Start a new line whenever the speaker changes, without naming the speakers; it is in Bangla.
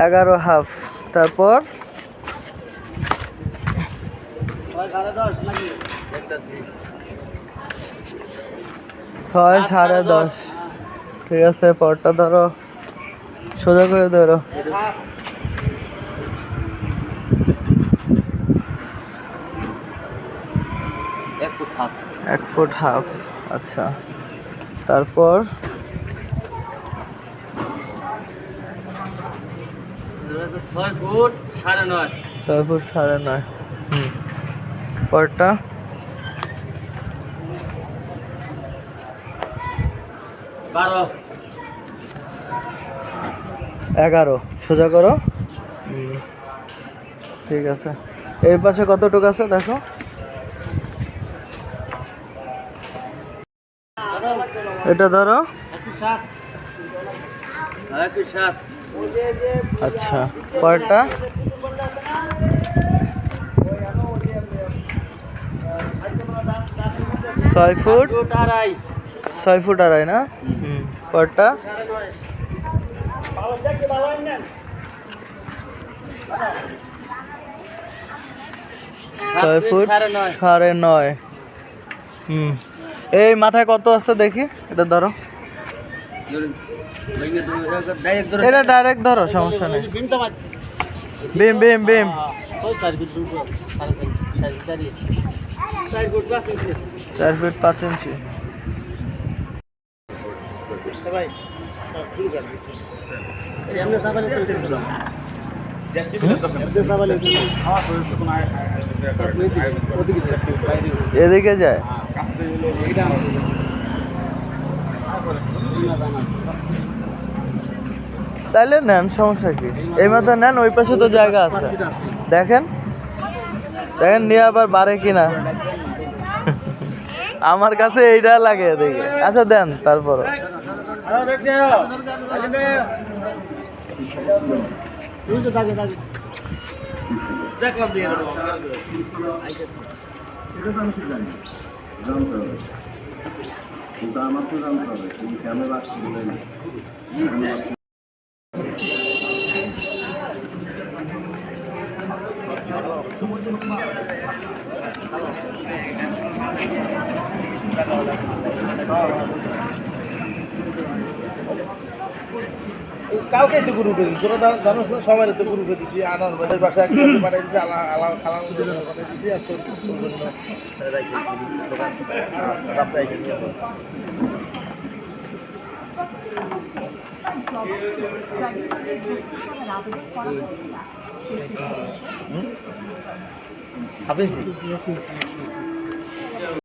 11 হাফ। তারপর 6 10.5। ঠিক আছে, পরটা ধরো, সোজা করে ধরো। 1 ফুট হাফ। আচ্ছা, তারপর
6 ফুট 9.5।
6 ফুট 9.5। পরটা 11। সোজা করো। ঠিক আছে, এই পাশে কতটুকু আছে দেখো। এটা ধরো। আচ্ছা, পরটা 6 ফুট 2.5 না? পরটা 6 ফুট 9.5। এই মাথায় কত আছে দেখি, এটা ধরো। এটা ডাইরেক্ট ধরো, সমস্যা নেই। বিম বিম বিম 4 ফিট 5 ইঞ্চি। এদিকে যায়। তাইলে নেন, সমস্যা কি? এই মাথা নেন, ওই পাশে তো জায়গা আছে। দেখেন দেখেন, নিয়ে আবার বাড়ে কিনা। আমার কাছে এইটা লাগে দেখে। আচ্ছা দেন, তারপর
কালকে তো গুরু করে দিচ্ছি, তোরা জানো সবাই তো গুরু করে দিচ্ছি। আনার বাসায় পাঠিয়ে দিচ্ছি, খালা দিচ্ছি। আর তোর জন্য